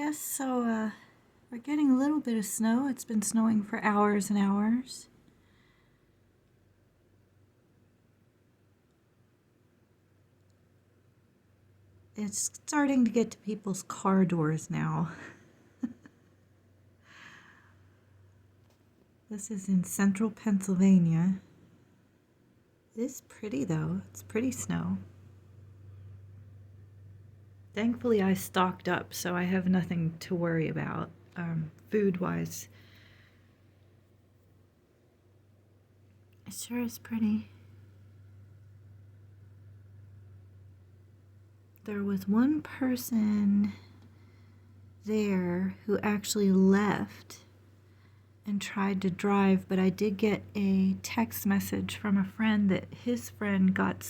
Yes, so we're getting a little bit of snow. It's been snowing for hours and hours. It's starting to get to people's car doors now. This is in central Pennsylvania. It is pretty though. It's pretty snow. Thankfully I stocked up, so I have nothing to worry about food-wise. It sure is pretty. There was one person there who actually left and tried to drive, but I did get a text message from a friend that his friend got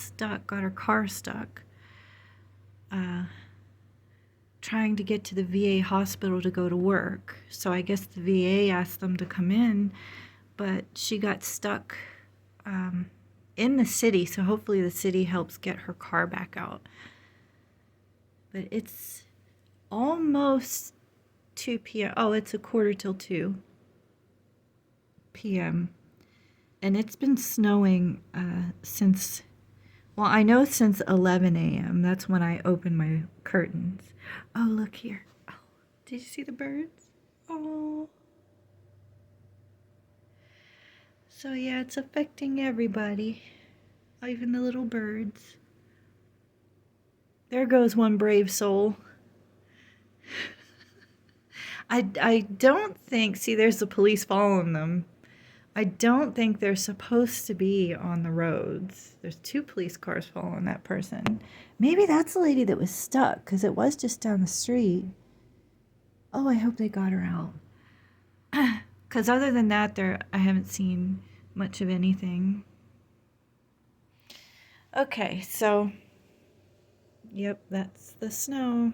her car stuck, trying to get to the VA hospital to go to work. So I guess the VA asked them to come in, but she got stuck in the city, so hopefully the city helps get her car back out. But it's almost 2 p.m. Oh, it's 1:45 p.m. And it's been snowing since, well, I know since 11 a.m. That's when I open my curtains. Oh, look here. Oh, did you see the birds? Oh. So yeah, it's affecting everybody, even the little birds. There goes one brave soul. I don't think, see, there's the police following them. I don't think they're supposed to be on the roads. There's 2 police cars following that person. Maybe that's the lady that was stuck, because it was just down the street. Oh, I hope they got her out. Because other than that, I haven't seen much of anything. Okay, so, yep, that's the snow.